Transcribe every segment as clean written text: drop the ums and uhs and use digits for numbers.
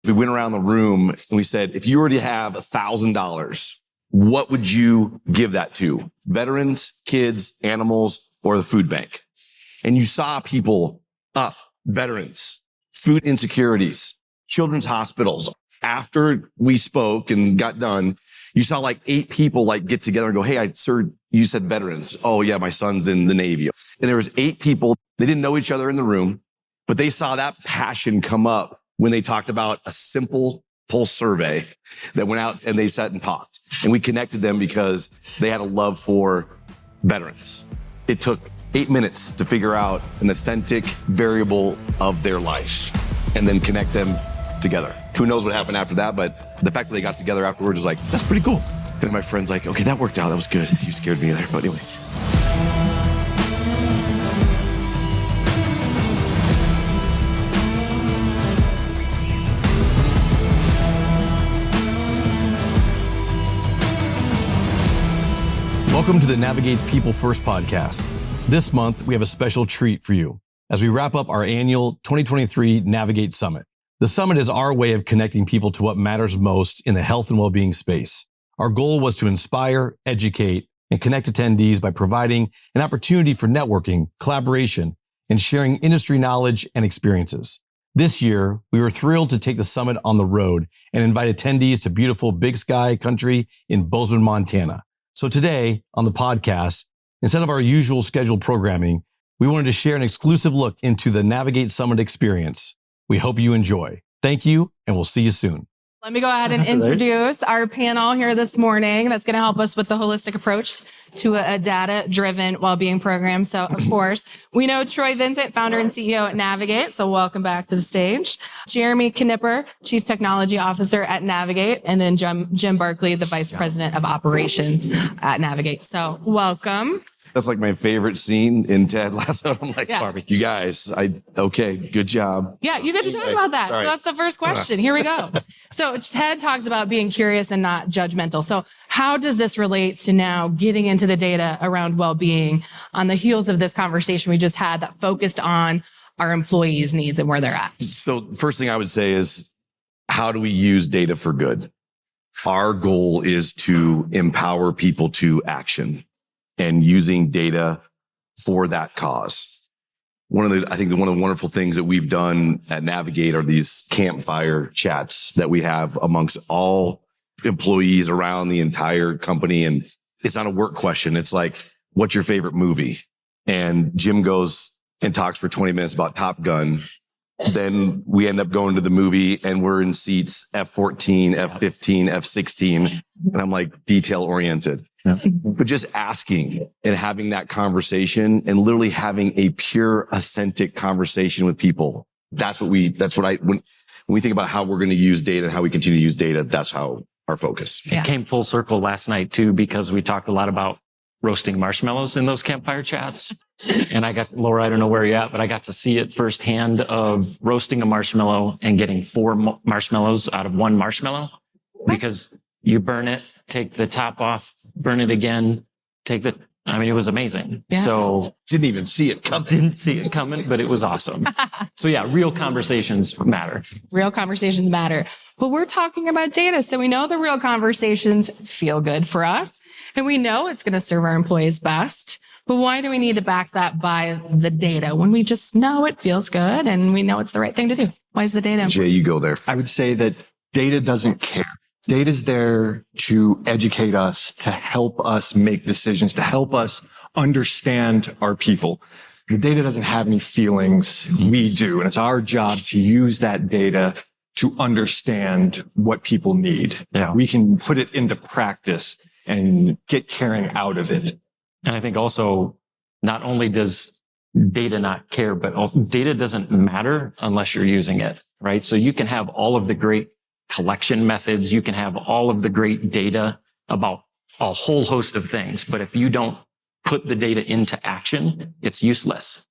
We went around the room and we said, if you already have $1,000, what would you give that to? Veterans, kids, animals, or the food bank? And you saw people up, veterans, food insecurities, children's hospitals. After we spoke and got done, you saw like 8 people like get together and go, hey, sir, you said veterans. Oh yeah, my son's in the Navy. And there was 8 people. They didn't know each other in the room, but they saw that passion come up when they talked about a simple pulse survey that went out and they sat and talked. And we connected them because they had a love for veterans. It took 8 minutes to figure out an authentic variable of their life and then connect them together. Who knows what happened after that, but the fact that they got together afterwards is like, that's pretty cool. And my friend's like, okay, that worked out. That was good. You scared me there, but anyway. Welcome to the Navigate's People First podcast. This month, we have a special treat for you as we wrap up our annual 2023 Navigate Summit. The summit is our way of connecting people to what matters most in the health and well-being space. Our goal was to inspire, educate, and connect attendees by providing an opportunity for networking, collaboration, and sharing industry knowledge and experiences. This year, we were thrilled to take the summit on the road and invite attendees to beautiful Big Sky country in Bozeman, Montana. So today on the podcast, instead of our usual scheduled programming, we wanted to share an exclusive look into the Navigate Summit experience. We hope you enjoy. Thank you, and we'll see you soon. Let me go ahead and introduce our panel here this morning that's going to help us with the holistic approach to a data-driven well-being program. So, of course, we know Troy Vincent, founder and CEO at Navigate. So welcome back to the stage. Jeremy Knipper, Chief Technology Officer at Navigate. And then Jim Barclay, the Vice President of Operations at Navigate. So welcome. That's like my favorite scene in Ted Lasso. I'm like, you guys, okay, good job. Yeah, you get to talk about that. Sorry. So that's the first question. Here we go. So Ted talks about being curious and not judgmental. So how does this relate to now getting into the data around well-being on the heels of this conversation we just had that focused on our employees' needs and where they're at? So first thing I would say is, how do we use data for good? Our goal is to empower people to action and using data for that cause. One of the wonderful things that we've done at Navigate are these campfire chats that we have amongst all employees around the entire company. And it's not a work question. It's like, what's your favorite movie? And Jim goes and talks for 20 minutes about Top Gun. Then we end up going to the movie and we're in seats F14, F15, F16. And I'm like detail oriented. Yeah. But just asking and having that conversation and literally having a pure, authentic conversation with people. When we think about how we're going to use data and how we continue to use data, that's how our focus. It came full circle last night too, because we talked a lot about roasting marshmallows in those campfire chats. And Laura, I don't know where you're at, but I got to see it firsthand of roasting a marshmallow and getting 4 marshmallows out of 1 marshmallow, because you burn it, take the top off, burn it again, it was amazing. Yeah. So didn't even see it coming. But it was awesome. So yeah, real conversations matter. Real conversations matter. But we're talking about data. So we know the real conversations feel good for us and we know it's going to serve our employees best. But why do we need to back that by the data when we just know it feels good and we know it's the right thing to do? Why is the data important? Jay, you go there. I would say that data doesn't care. Data's there to educate us, to help us make decisions, to help us understand our people. The data doesn't have any feelings. We do. And it's our job to use that data to understand what people need. Yeah. We can put it into practice and get caring out of it. And I think also, not only does data not care, but data doesn't matter unless you're using it, right? So you can have all of the great collection methods. You can have all of the great data about a whole host of things. But if you don't put the data into action, it's useless.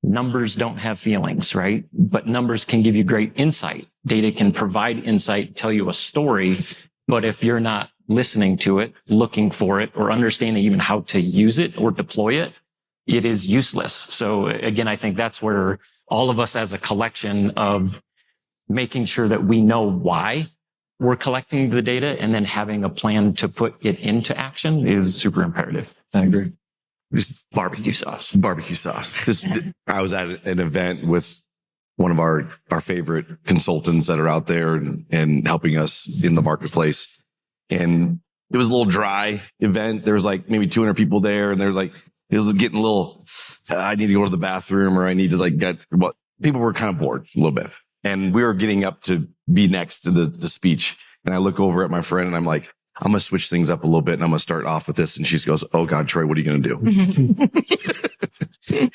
Numbers don't have feelings, right? But numbers can give you great insight. Data can provide insight, tell you a story. But if you're not listening to it, looking for it, or understanding even how to use it or deploy it, it is useless. So again, I think that's where all of us as a collection of making sure that we know why we're collecting the data and then having a plan to put it into action is super imperative. I agree. Just barbecue sauce. Barbecue sauce. I was at an event with one of our favorite consultants that are out there and helping us in the marketplace. And it was a little dry event. There was like maybe 200 people there, and they're like, it was getting a little, I need to go to the bathroom, or I need to people were kind of bored a little bit. And we were getting up to be next to the speech. And I look over at my friend and I'm like, I'm going to switch things up a little bit and I'm going to start off with this. And she goes, oh God, Troy, what are you going to do?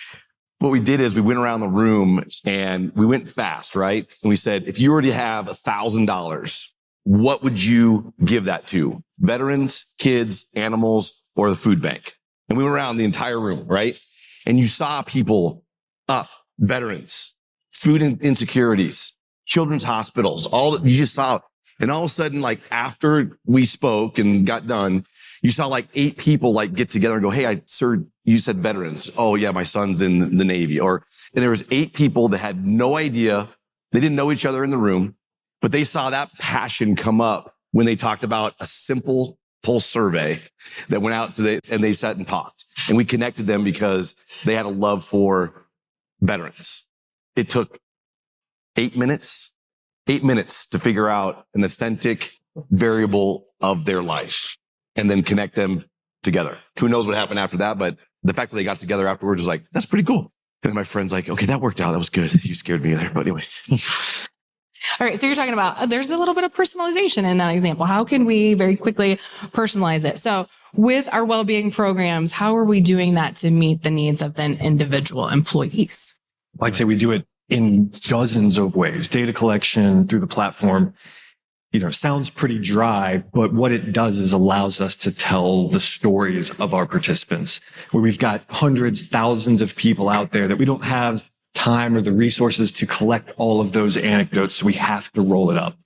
What we did is we went around the room and we went fast, right? And we said, if you already have $1,000, what would you give that to? Veterans, kids, animals, or the food bank? And we went around the entire room, right? And you saw people up, veterans, food insecurities, children's hospitals, you just saw it. And all of a sudden, like after we spoke and got done, you saw like 8 people like get together and go, hey, sir, you said veterans. Oh yeah, my son's in the Navy. And there was 8 people that had no idea. They didn't know each other in the room, but they saw that passion come up when they talked about a simple pulse survey that went out and they sat and talked. And we connected them because they had a love for veterans. It took 8 minutes to figure out an authentic variable of their life and then connect them together. Who knows what happened after that, but the fact that they got together afterwards is like, that's pretty cool. And then my friend's like, okay, that worked out. That was good. You scared me there. But anyway. All right. So you're talking about, there's a little bit of personalization in that example. How can we very quickly personalize it? So with our well-being programs, how are we doing that to meet the needs of then individual employees? I'd say we do it in dozens of ways. Data collection through the platform, sounds pretty dry, but what it does is allows us to tell the stories of our participants, where we've got hundreds, thousands of people out there that we don't have time or the resources to collect all of those anecdotes. So we have to roll it up.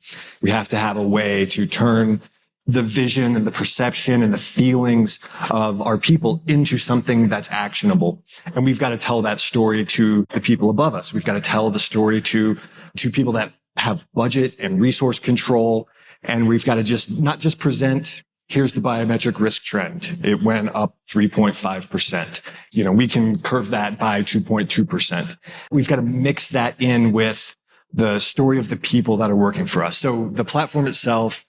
We have to have a way to turn the vision and the perception and the feelings of our people into something that's actionable. And we've got to tell that story to the people above us. We've got to tell the story to people that have budget and resource control. And we've got to not just present, here's the biometric risk trend. It went up 3.5%. We can curve that by 2.2%. We've got to mix that in with the story of the people that are working for us. So the platform itself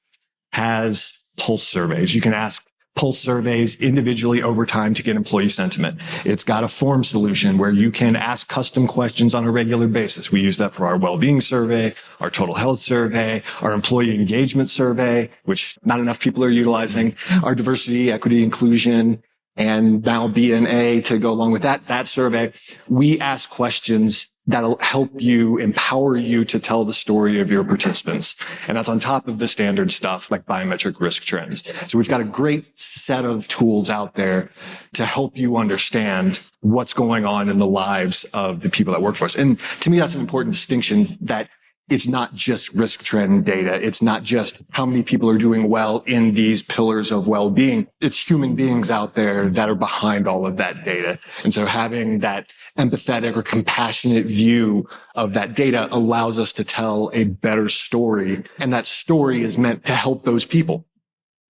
has pulse surveys. You can ask pulse surveys individually over time to get employee sentiment. It's got a form solution where you can ask custom questions on a regular basis. We use that for our well-being survey, our total health survey, our employee engagement survey, which not enough people are utilizing, our diversity, equity, inclusion, and now BNA to go along with that survey. We ask questions that'll help you, empower you to tell the story of your participants. And that's on top of the standard stuff like biometric risk trends. So we've got a great set of tools out there to help you understand what's going on in the lives of the people that work for us. And to me, that's an important distinction, that it's not just risk trend data. It's not just how many people are doing well in these pillars of well-being. It's human beings out there that are behind all of that data. And so having that empathetic or compassionate view of that data allows us to tell a better story. And that story is meant to help those people.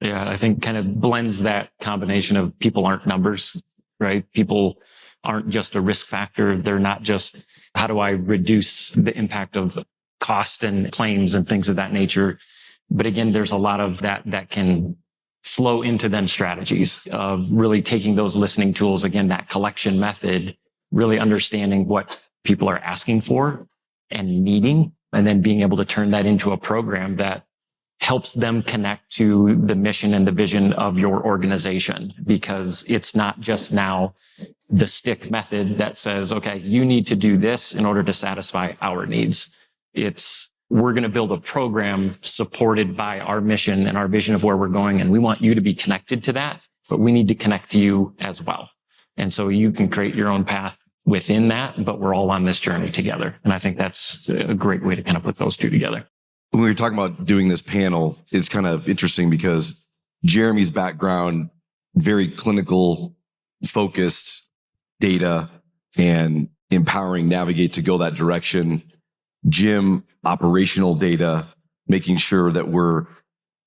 Yeah, I think kind of blends that combination of people aren't numbers, right? People aren't just a risk factor. They're not just, how do I reduce the impact of cost and claims and things of that nature. But again, there's a lot of that can flow into then strategies of really taking those listening tools, again, that collection method, really understanding what people are asking for and needing, and then being able to turn that into a program that helps them connect to the mission and the vision of your organization. Because it's not just now the stick method that says, okay, you need to do this in order to satisfy our needs. We're going to build a program supported by our mission and our vision of where we're going. And we want you to be connected to that, but we need to connect to you as well. And so you can create your own path within that, but we're all on this journey together. And I think that's a great way to kind of put those two together. When we were talking about doing this panel, it's kind of interesting because Jeremy's background, very clinical, focused data and empowering Navigate to go that direction. Jim operational data, making sure that we're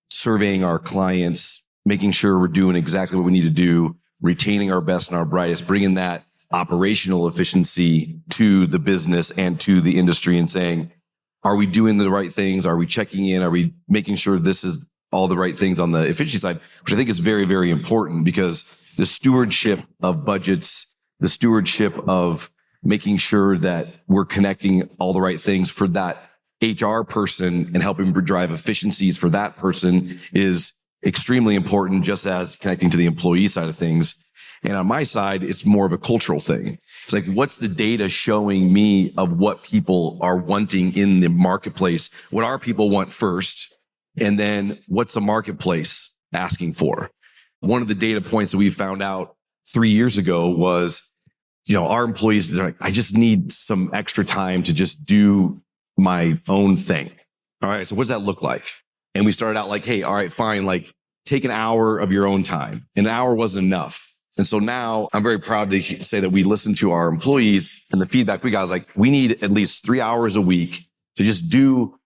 surveying our clients, making sure we're doing exactly what we need to do, retaining our best and our brightest, bringing that operational efficiency to the business and to the industry and saying, are we doing the right things? Are we checking in? Are we making sure this is all the right things on the efficiency side, which I think is very, very important because the stewardship of budgets, the stewardship of making sure that we're connecting all the right things for that HR person and helping drive efficiencies for that person is extremely important, just as connecting to the employee side of things. And on my side, it's more of a cultural thing. It's like, what's the data showing me of what people are wanting in the marketplace? What our people want first? And then what's the marketplace asking for? One of the data points that we found out 3 years ago was, our employees, they're like, I just need some extra time to just do my own thing. All right. So what does that look like? And we started out like, hey, all right, fine. Like take an hour of your own time. An hour wasn't enough. And so now I'm very proud to say that we listened to our employees, and the feedback we got was like, we need at least 3 hours a week to just do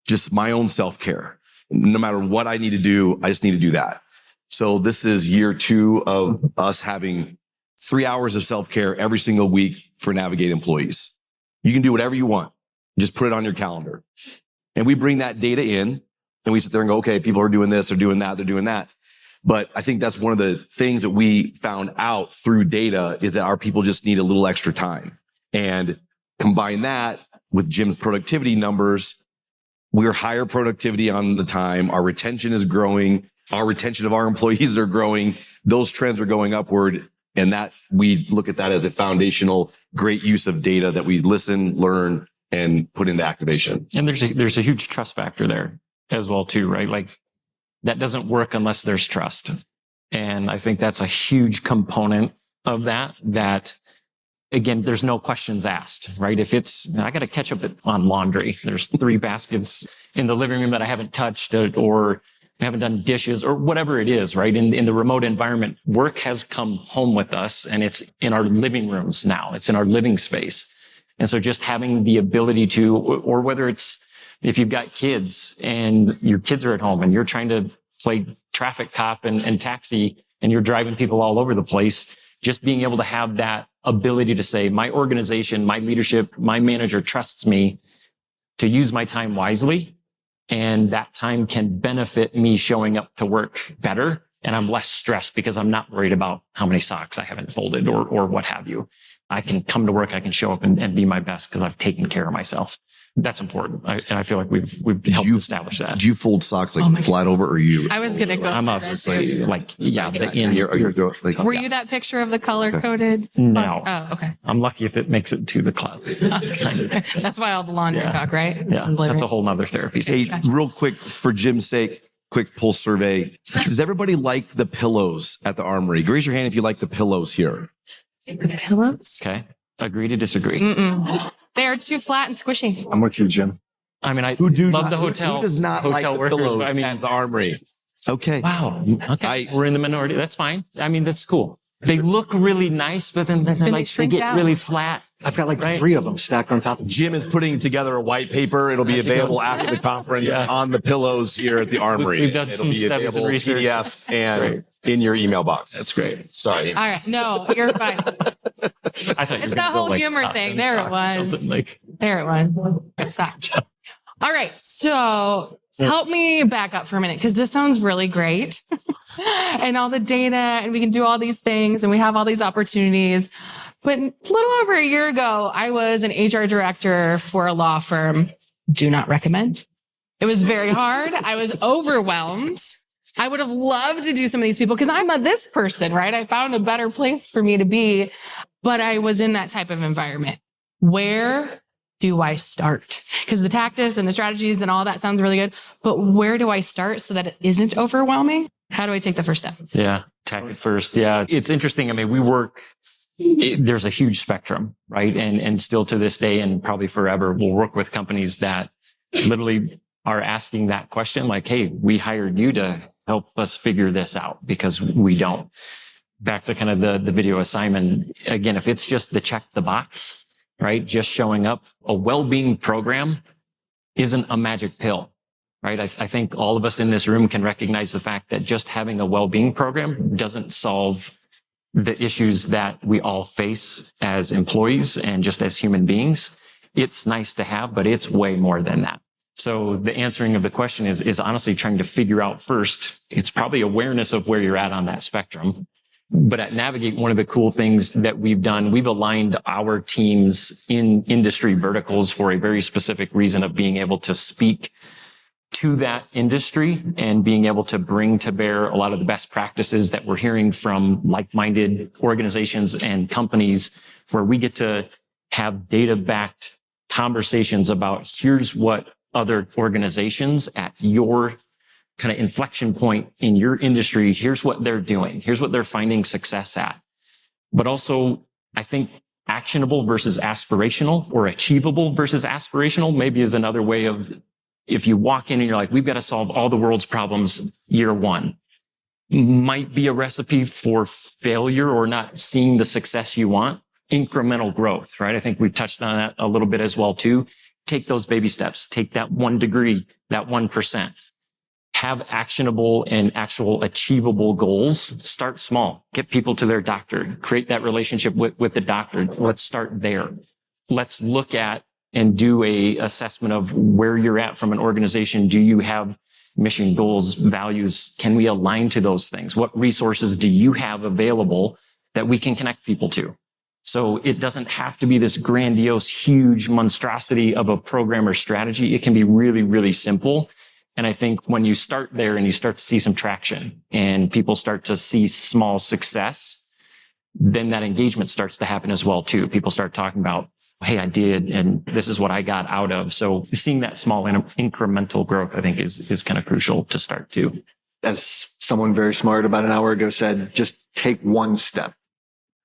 just my own self-care. No matter what I need to do, I just need to do that. So this is year 2 of us having 3 hours of self-care every single week for Navigate employees. You can do whatever you want. Just put it on your calendar. And we bring that data in and we sit there and go, okay, people are doing this, they're doing that, they're doing that. But I think that's one of the things that we found out through data is that our people just need a little extra time. And combine that with Jim's productivity numbers, we're higher productivity on the time. Our retention is growing. Our retention of our employees are growing. Those trends are going upward. And that we look at that as a foundational, great use of data that we listen, learn, and put into activation. And there's a huge trust factor there as well too, right? Like that doesn't work unless there's trust. And I think that's a huge component of that again, there's no questions asked, right? If I got to catch up on laundry, there's 3 baskets in the living room that I haven't touched or haven't done dishes or whatever it is, right? In the remote environment, work has come home with us and it's in our living rooms now. It's in our living space. And so just having the ability to, or whether it's if you've got kids and your kids are at home and you're trying to play traffic cop and taxi and you're driving people all over the place, just being able to have that ability to say, my organization, my leadership, my manager trusts me to use my time wisely. And that time can benefit me showing up to work better. And I'm less stressed because I'm not worried about how many socks I haven't folded or what have you. I can come to work, I can show up and be my best because I've taken care of myself. That's important. And I feel like we've helped establish that. Do you fold socks like flat over or you? I was going to go. I'm up. It's like the in. Were you that picture of the color coded? No. Oh, okay. I'm lucky if it makes it to the closet. That's why all the laundry talk, right? Yeah. That's a whole nother therapy. Hey, real quick for Jim's sake, quick pulse survey. Does everybody like the pillows at the Armory? Raise your hand if you like the pillows here. Pillows? Okay. Agree to disagree. Mm-mm. They are too flat and squishy. I'm with you, Jim. I mean, I love the hotel. Who does not like the pillows at the Armory? Okay. Wow. Okay. We're in the minority. That's fine. I mean, that's cool. They look really nice, but then they get really flat. I've got 3 of them stacked on top of Jim is putting together a white paper. It'll be available after the conference on the pillows here at the Armory. We've done some studies and research. PDF and in your email box. That's great. Sorry. All right. No, you're fine. I thought you were the whole humor thing. There it was. There it was. Stop. All right. So help me back up for a minute because this sounds really great. And all the data and we can do all these things and we have all these opportunities. But a little over a year ago, I was an HR director for a law firm. Do not recommend. It was very hard. I was overwhelmed. I would have loved to do some of these people because I'm this person, right? I found a better place for me to be, but I was in that type of environment. Where do I start? Because the tactics and the strategies and all that sounds really good, but where do I start so that it isn't overwhelming? How do I take the first step? Yeah, tactic first. Yeah, it's interesting. I mean, there's a huge spectrum, right? And still to this day and probably forever, we'll work with companies that literally are asking that question like, hey, we hired you to help us figure this out because we don't. Back to kind of the video assignment. Again, if it's just the check the box, right? Just showing up. A well-being program isn't a magic pill, right? I think all of us in this room can recognize the fact that just having a well-being program doesn't solve the issues that we all face as employees and just as human beings. It's nice to have, but it's way more than that. So the answering of the question is honestly trying to figure out first, it's probably awareness of where you're at on that spectrum. But at Navigate, one of the cool things that we've done, we've aligned our teams in industry verticals for a very specific reason of being able to speak to that industry and being able to bring to bear a lot of the best practices that we're hearing from like-minded organizations and companies, where we get to have data-backed conversations about here's what other organizations at your kind of inflection point in your industry, here's what they're doing, here's what they're finding success at. But also, I think actionable versus aspirational, or achievable versus aspirational, maybe is another way of, if you walk in and you're like, we've got to solve all the world's problems year one, might be a recipe for failure or not seeing the success you want. Incremental growth, right? I think we touched on that a little bit as well too. Take those baby steps, take that 1 degree, that 1%. Have actionable and actual achievable goals. Start small. Get people to their doctor. Create that relationship with the doctor. Let's start there. Let's look at and do a assessment of where you're at from an organization. Do you have mission, goals, values? Can we align to those things? What resources do you have available that we can connect people to? So it doesn't have to be this grandiose, huge monstrosity of a program or strategy. It can be really, really simple. And I think when you start there and you start to see some traction and people start to see small success, then that engagement starts to happen as well too. People start talking about, hey, I did, and this is what I got out of. So seeing that small incremental growth, I think is kind of crucial to start too. As someone very smart about an hour ago said, just take one step.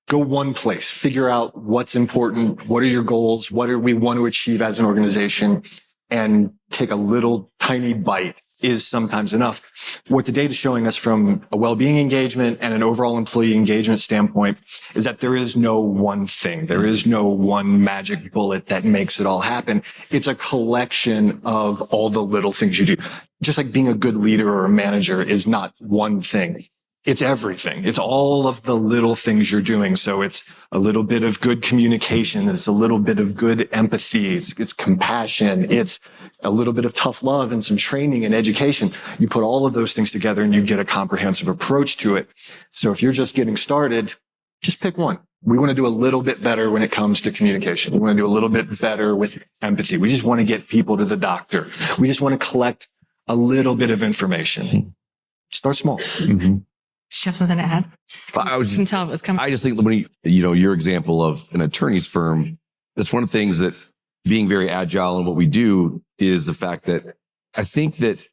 Go one place, figure out what's important. What are your goals? What do we want to achieve as an organization? And take a little tiny bite is sometimes enough. What the data is showing us from a well-being engagement and an overall employee engagement standpoint is that there is no one thing. There is no one magic bullet that makes it all happen. It's a collection of all the little things you do. Just like being a good leader or a manager is not one thing. It's everything. It's all of the little things you're doing. So it's a little bit of good communication. It's a little bit of good empathy. It's compassion. It's a little bit of tough love and some training and education. You put all of those things together and you get a comprehensive approach to it. So if you're just getting started, just pick one. We want to do a little bit better when it comes to communication. We want to do a little bit better with empathy. We just want to get people to the doctor. We just want to collect a little bit of information. Start small. Mm-hmm. Do you have something to add? I can tell it was coming. I just think when your example of an attorney's firm, that's one of the things that being very agile in what we do is the fact that I think that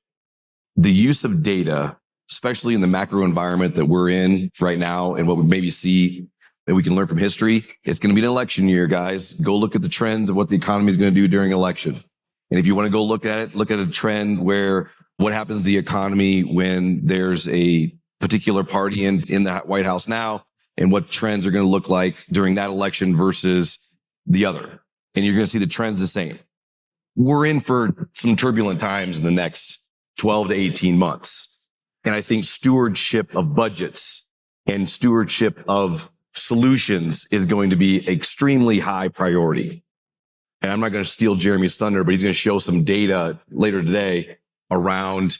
the use of data, especially in the macro environment that we're in right now and what we maybe see that we can learn from history, it's going to be an election year, guys. Go look at the trends of what the economy is going to do during election. And if you want to go look at it, look at a trend where what happens to the economy when there's a particular party in the White House now, and what trends are going to look like during that election versus the other. And you're going to see the trends the same. We're in for some turbulent times in the next 12 to 18 months. And I think stewardship of budgets and stewardship of solutions is going to be extremely high priority. And I'm not going to steal Jeremy's thunder, but he's going to show some data later today around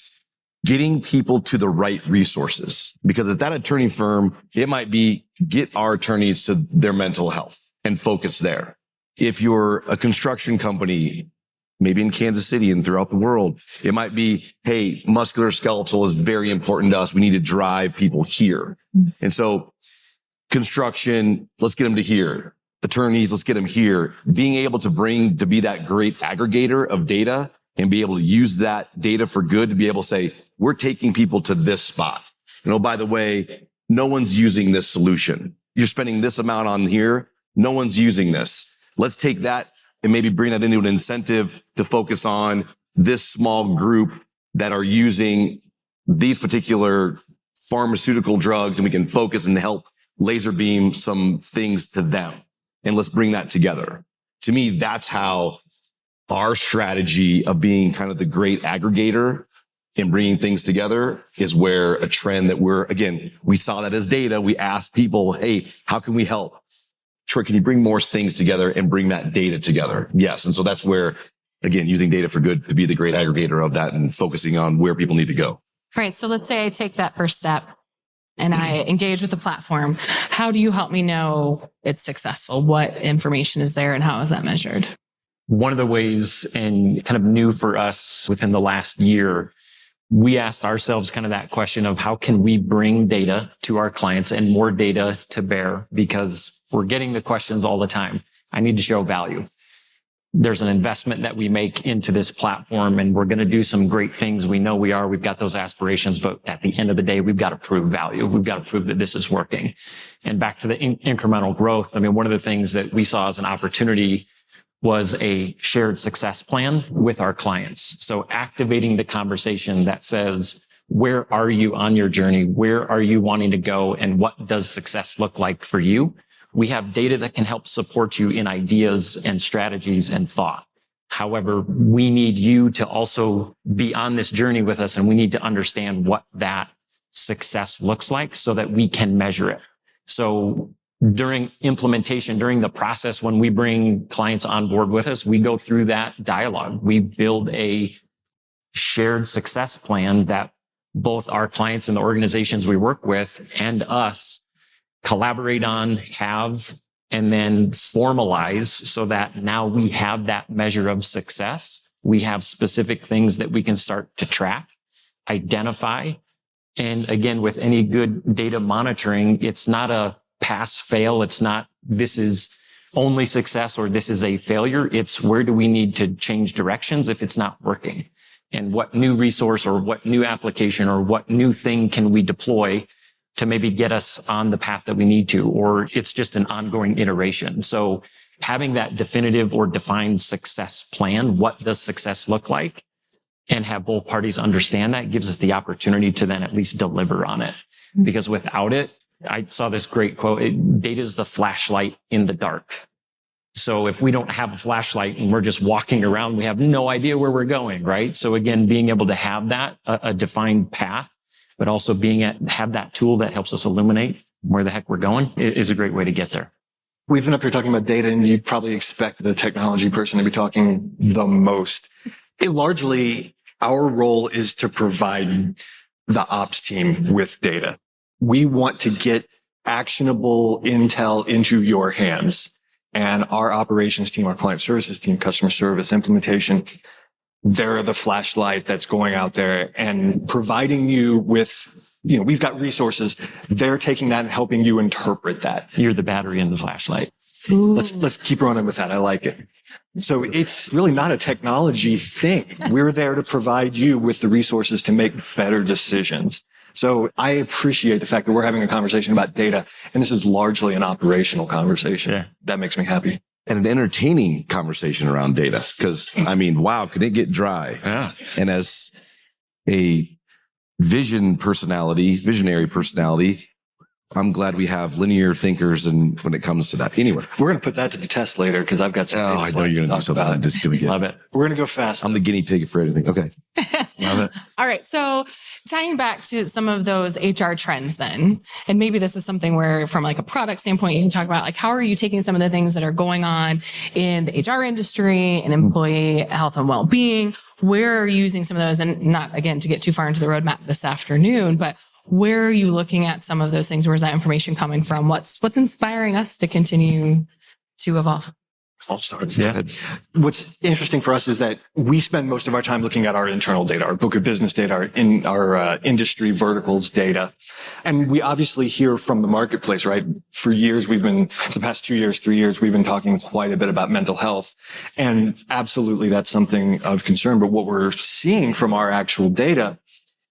getting people to the right resources. Because at that attorney firm, it might be get our attorneys to their mental health and focus there. If you're a construction company, maybe in Kansas City and throughout the world, it might be, hey, musculoskeletal is very important to us. We need to drive people here. And so construction, let's get them to here. Attorneys, let's get them here. Being able to be that great aggregator of data and be able to use that data for good to be able to say, we're taking people to this spot. And oh, by the way, no one's using this solution. You're spending this amount on here. No one's using this. Let's take that and maybe bring that into an incentive to focus on this small group that are using these particular pharmaceutical drugs, and we can focus and help laser beam some things to them. And let's bring that together. to me, that's how our strategy of being kind of the great aggregator and bringing things together is where a trend that we saw that as data. We asked people, hey, how can we help? Troy, can you bring more things together and bring that data together? Yes. And so that's where, again, using data for good to be the great aggregator of that and focusing on where people need to go. Right. So let's say I take that first step and I engage with the platform. How do you help me know it's successful? What information is there and how is that measured? One of the ways, and kind of new for us within the last year, we asked ourselves kind of that question of how can we bring data to our clients and more data to bear, because we're getting the questions all the time. I need to show value. There's an investment that we make into this platform and we're going to do some great things. We know we've got those aspirations, but at the end of the day, we've got to prove value. We've got to prove that this is working. And back to the incremental growth. I mean, one of the things that we saw as an opportunity was a shared success plan with our clients. So activating the conversation that says, where are you on your journey? Where are you wanting to go? And what does success look like for you? We have data that can help support you in ideas and strategies and thought. However, we need you to also be on this journey with us, and we need to understand what that success looks like so that we can measure it. So during implementation, during the process, when we bring clients on board with us, we go through that dialogue. We build a shared success plan that both our clients and the organizations we work with and us collaborate on, have, and then formalize so that now we have that measure of success. We have specific things that we can start to track, identify. And again, with any good data monitoring, it's not a pass fail. It's not, this is only success or this is a failure. It's where do we need to change directions if it's not working? And what new resource or what new application or what new thing can we deploy to maybe get us on the path that we need to, or it's just an ongoing iteration. So having that definitive or defined success plan, what does success look like? And have both parties understand that gives us the opportunity to then at least deliver on it. Because without it, I saw this great quote, data is the flashlight in the dark. So if we don't have a flashlight and we're just walking around, we have no idea where we're going, right? So again, being able to have that, a defined path, but also have that tool that helps us illuminate where the heck we're going is a great way to get there. We've been up here talking about data, and you'd probably expect the technology person to be talking the most. Largely, our role is to provide the ops team with data. We want to get actionable intel into your hands. And our operations team, our client services team, customer service, implementation, they're the flashlight that's going out there and providing you with, we've got resources. They're taking that and helping you interpret that. You're the battery and the flashlight. Let's keep running with that. I like it. So it's really not a technology thing. We're there to provide you with the resources to make better decisions. So I appreciate the fact that we're having a conversation about data, and this is largely an operational conversation. Yeah. That makes me happy. And an entertaining conversation around data. Because, wow, could it get dry? Yeah. And as a visionary personality, I'm glad we have linear thinkers and when it comes to that. Anyway, we're going to put that to the test later because I've got some. Oh, I know you're going to do something. I'm just going to get. Love it. We're going to go fast. I'm the guinea pig for anything. Okay. Love it. All right. So tying back to some of those HR trends then, and maybe this is something where from like a product standpoint, you can talk about like, how are you taking some of the things that are going on in the HR industry and employee health and well-being? Where are you using some of those? And not, again, to get too far into the roadmap this afternoon, but where are you looking at some of those things? Where's that information coming from? What's inspiring us to continue to evolve? I'll start. Yeah. What's interesting for us is that we spend most of our time looking at our internal data, our book of business data, our industry verticals data. And we obviously hear from the marketplace, right? For years, the past 2 years, 3 years, we've been talking quite a bit about mental health. And absolutely, that's something of concern. But what we're seeing from our actual data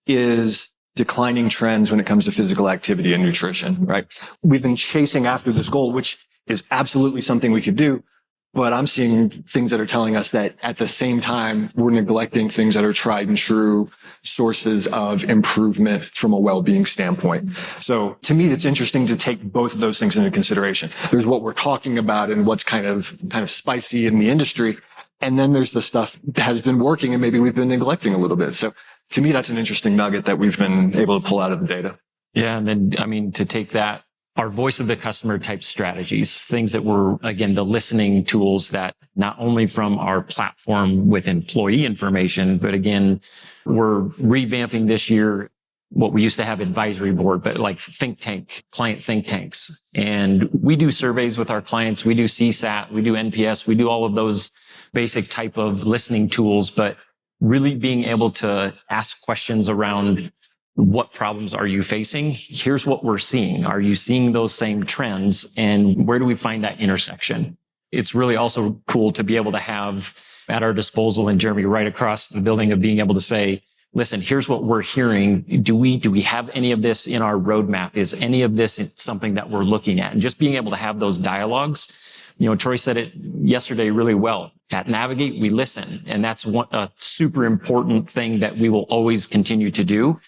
is declining trends when it comes to physical activity and nutrition, right? We've been chasing after this goal, which is absolutely something we could do. But I'm seeing things that are telling us that at the same time, we're neglecting things that are tried and true sources of improvement from a well-being standpoint. So to me, it's interesting to take both of those things into consideration. There's what we're talking about and what's kind of spicy in the industry. And then there's the stuff that has been working and maybe we've been neglecting a little bit. So to me, that's an interesting nugget that we've been able to pull out of the data. Yeah. And then, I mean, to take that, our voice of the customer type strategies, things that were, again, the listening tools that not only from our platform with employee information, but again, we're revamping this year what we used to have advisory board, but like client think tanks. And we do surveys with our clients. We do CSAT, we do NPS, we do all of those basic type of listening tools, but really being able to ask questions around what problems are you facing? Here's what we're seeing. Are you seeing those same trends? And where do we find that intersection? It's really also cool to be able to have at our disposal, and Jeremy, right across the building, of being able to say, listen, here's what we're hearing. Do we have any of this in our roadmap? Is any of this something that we're looking at? And just being able to have those dialogues. You know, Troy said it yesterday really well. At Navigate, we listen. And that's a super important thing that we will always continue to do.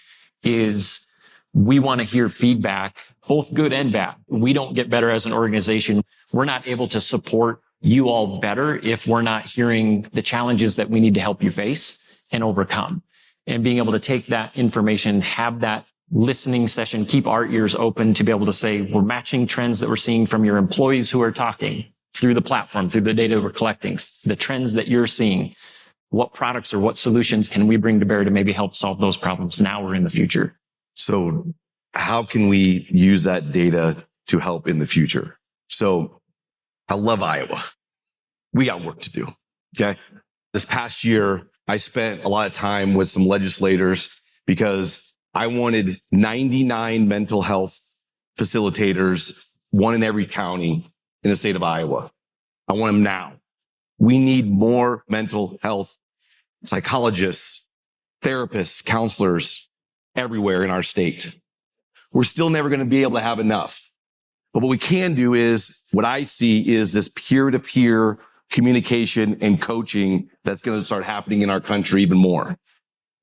Is we want to hear feedback, both good and bad. We don't get better as an organization. We're not able to support you all better if we're not hearing the challenges that we need to help you face and overcome. And being able to take that information, have that listening session, keep our ears open to be able to say, we're matching trends that we're seeing from your employees who are talking through the platform, through the data we're collecting, the trends that you're seeing. What products or what solutions can we bring to bear to maybe help solve those problems now or in the future? So how can we use that data to help in the future? So I love Iowa. We got work to do. Okay. This past year, I spent a lot of time with some legislators because I wanted 99 mental health facilitators, one in every county in the state of Iowa. I want them now. We need more mental health psychologists, therapists, counselors everywhere in our state. We're still never going to be able to have enough. But what we can do is, what I see is this peer-to-peer communication and coaching that's going to start happening in our country even more.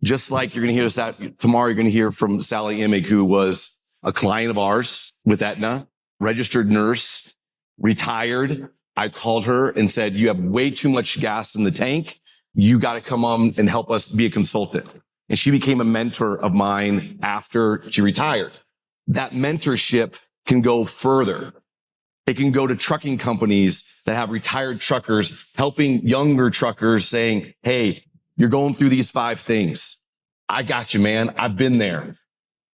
Just like you're going to hear that tomorrow, you're going to hear from Sally Imig, who was a client of ours with Aetna, registered nurse, retired. I called her and said, you have way too much gas in the tank. You got to come on and help us be a consultant. And she became a mentor of mine after she retired. That mentorship can go further. It can go to trucking companies that have retired truckers, helping younger truckers saying, hey, you're going through these 5 things. I got you, man. I've been there.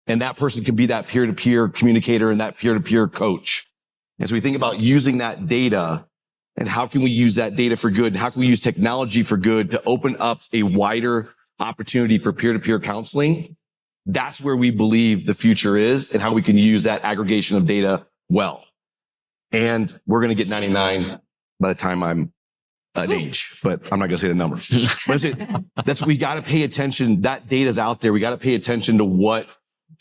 And that person can be that peer-to-peer communicator and that peer-to-peer coach. And so we think about using that data. And how can we use that data for good? How can we use technology for good to open up a wider opportunity for peer-to-peer counseling? That's where we believe the future is and how we can use that aggregation of data well. And we're going to get 99 by the time I'm at age, but I'm not going to say the number. But we got to pay attention. That data's out there. We got to pay attention to what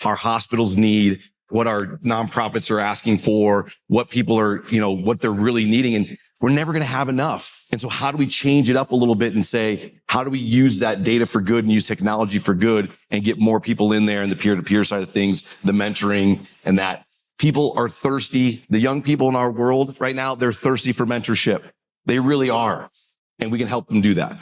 our hospitals need, what our nonprofits are asking for, what people are, what they're really needing. And we're never going to have enough. And so how do we change it up a little bit and say, how do we use that data for good and use technology for good and get more people in there in the peer-to-peer side of things, the mentoring, and that people are thirsty. The young people in our world right now, they're thirsty for mentorship. They really are. And we can help them do that.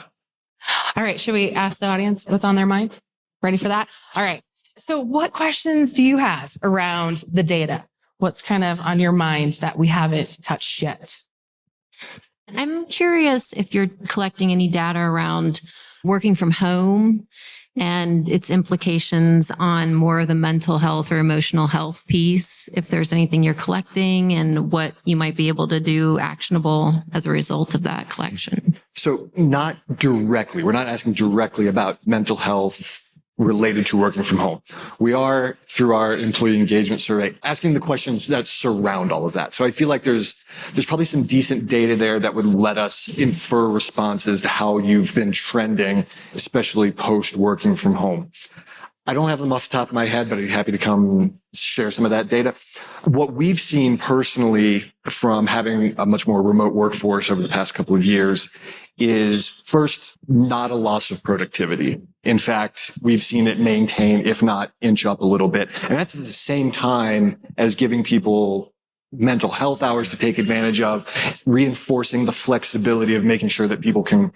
All right. Should we ask the audience what's on their mind? Ready for that? All right. So what questions do you have around the data? What's kind of on your mind that we haven't touched yet? I'm curious if you're collecting any data around working from home and its implications on more of the mental health or emotional health piece, if there's anything you're collecting and what you might be able to do actionable as a result of that collection. So not directly, we're not asking directly about mental health related to working from home. We are, through our employee engagement survey, asking the questions that surround all of that. So I feel like there's probably some decent data there that would let us infer responses to how you've been trending, especially post working from home. I don't have them off the top of my head, but I'd be happy to come share some of that data. What we've seen personally from having a much more remote workforce over the past couple of years is first, not a loss of productivity. In fact, we've seen it maintain, if not inch up a little bit. And that's at the same time as giving people mental health hours to take advantage of, reinforcing the flexibility of making sure that people can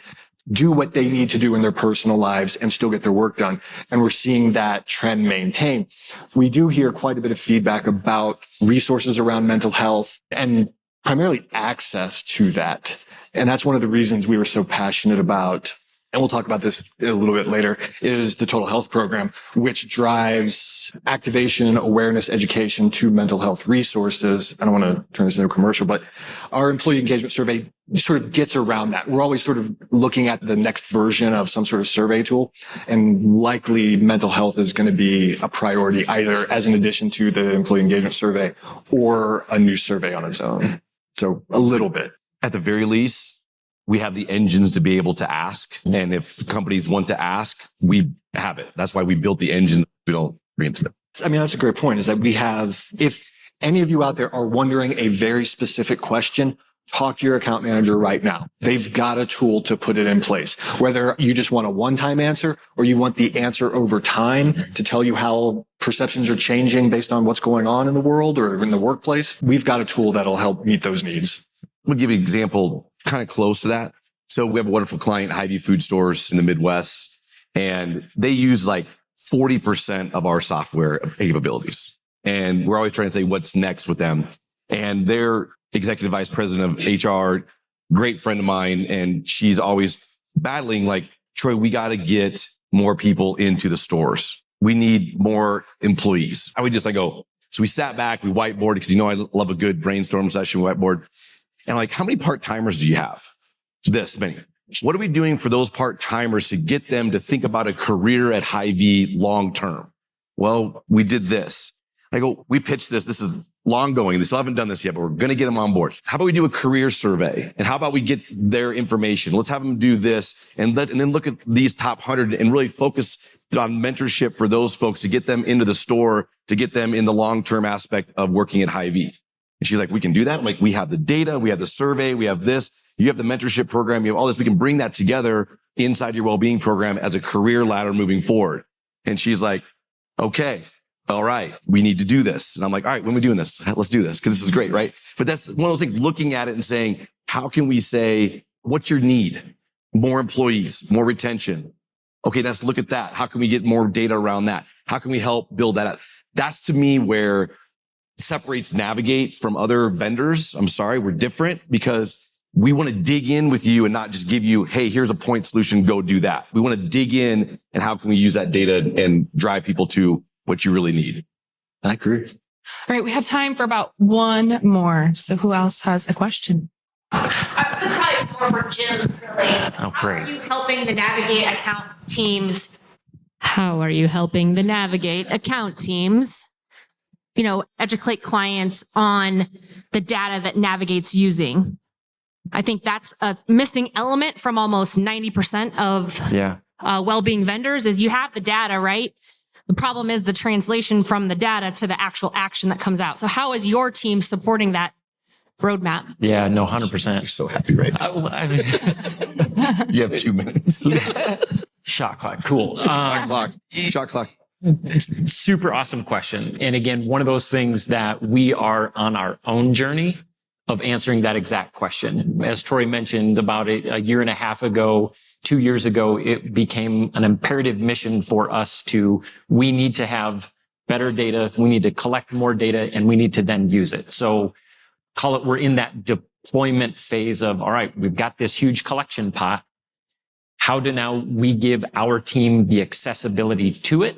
do what they need to do in their personal lives and still get their work done. And we're seeing that trend maintain. We do hear quite a bit of feedback about resources around mental health and primarily access to that. And that's one of the reasons we were so passionate about, and we'll talk about this a little bit later, is the Total Health Program, which drives activation, awareness, education to mental health resources. I don't want to turn this into a commercial, but our employee engagement survey sort of gets around that. We're always sort of looking at the next version of some sort of survey tool, and likely mental health is going to be a priority either as an addition to the employee engagement survey or a new survey on its own. So a little bit. At the very least, we have the engines to be able to ask. And if companies want to ask, we have it. That's why we built the engine. We don't bring it to them. I mean, that's a great point, is that we have, if any of you out there are wondering a very specific question, talk to your account manager right now. They've got a tool to put it in place. Whether you just want a one-time answer or you want the answer over time to tell you how perceptions are changing based on what's going on in the world or in the workplace, we've got a tool that'll help meet those needs. We'll give you an example kind of close to that. So we have a wonderful client, Hy-Vee Food Stores in the Midwest, and they use like 40% of our software capabilities. And we're always trying to say what's next with them. And their executive vice president of HR, great friend of mine, and she's always battling like, Troy, we got to get more people into the stores. We need more employees. I go, so we sat back, we whiteboarded, because I love a good brainstorm session, whiteboard. And like, how many part-timers do you have? This many. What are we doing for those part-timers to get them to think about a career at Hy-Vee long-term? Well, we did this. I go, we pitched this. This is long going. They still haven't done this yet, but we're going to get them on board. How about we do a career survey? And how about we get their information? Let's have them do this. And then look at these top 100 and really focus on mentorship for those folks to get them into the store, to get them in the long-term aspect of working at Hy-Vee. And she's like, we can do that. I'm like, we have the data, we have the survey, we have this. You have the mentorship program, you have all this. We can bring that together inside your well-being program as a career ladder moving forward. And she's like, okay, all right, we need to do this. And I'm like, all right, when are we doing this? Let's do this, because this is great, right? But that's one of those things, looking at it and saying, how can we say, what's your need? More employees, more retention. Okay, let's look at that. How can we get more data around that? How can we help build that out? That's to me where separates Navigate from other vendors. I'm sorry, we're different because we want to dig in with you and not just give you, hey, here's a point solution, go do that. We want to dig in and how can we use that data and drive people to what you really need. I agree. All right, we have time for about one more. So who else has a question? This is probably more for Jim, really. Oh, great. How are you helping the Navigate account teams? How are you helping the Navigate account teams, educate clients on the data that Navigate's using? I think that's a missing element from almost 90% of well-being vendors is you have the data, right? The problem is the translation from the data to the actual action that comes out. So how is your team supporting that roadmap? Yeah, no, 100%. You're so happy right now. You have 2 minutes. Shot clock. Cool. Shot clock. Super awesome question. And again, one of those things that we are on our own journey of answering that exact question. As Troy mentioned about it a year and a half ago, 2 years ago, it became an imperative mission for us we need to have better data. We need to collect more data and we need to then use it. So we're in that deployment phase of, all right, we've got this huge collection pot. How do now we give our team the accessibility to it?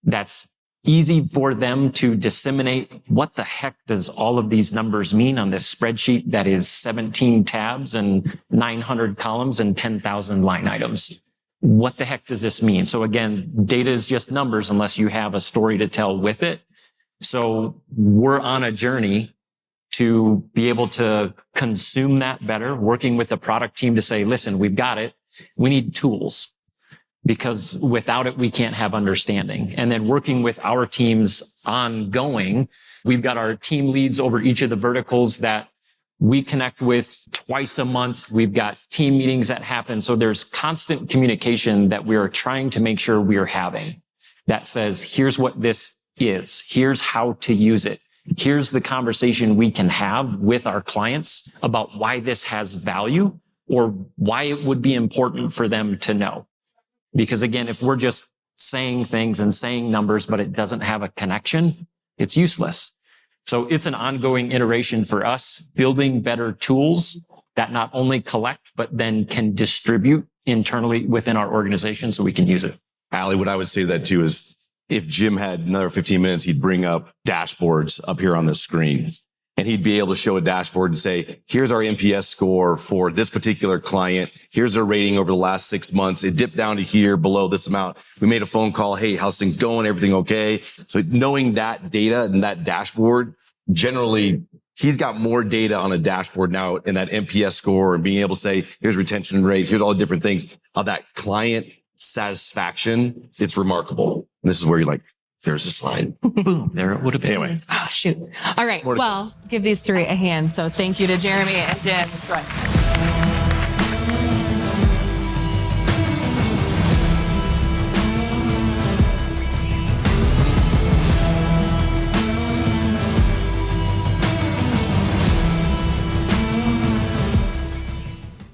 That's easy for them to disseminate. What the heck does all of these numbers mean on this spreadsheet that is 17 tabs and 900 columns and 10,000 line items? What the heck does this mean? So again, data is just numbers unless you have a story to tell with it. So we're on a journey to be able to consume that better, working with the product team to say, listen, we've got it. We need tools. because without it, we can't have understanding. And then working with our teams ongoing, we've got our team leads over each of the verticals that we connect with twice a month. We've got team meetings that happen. So there's constant communication that we are trying to make sure we are having that says, here's what this is. Here's how to use it. Here's the conversation we can have with our clients about why this has value or why it would be important for them to know. Because again, if we're just saying things and saying numbers, but it doesn't have a connection, it's useless. So it's an ongoing iteration for us, building better tools that not only collect, but then can distribute internally within our organization so we can use it. Allie, what I would say to that too is if Jim had another 15 minutes, he'd bring up dashboards up here on the screen. And he'd be able to show a dashboard and say, here's our NPS score for this particular client. Here's their rating over the last 6 months. It dipped down to here below this amount. We made a phone call. Hey, how's things going? Everything okay? So knowing that data and that dashboard, generally, he's got more data on a dashboard now in that NPS score and being able to say, here's retention rate. Here's all the different things. How that client satisfaction, it's remarkable. And this is where you're like, there's a slide. Boom, there it would have been. Anyway. Oh, shoot. All right. Well, give these three a hand. So thank you to Jeremy and Jen and Troy.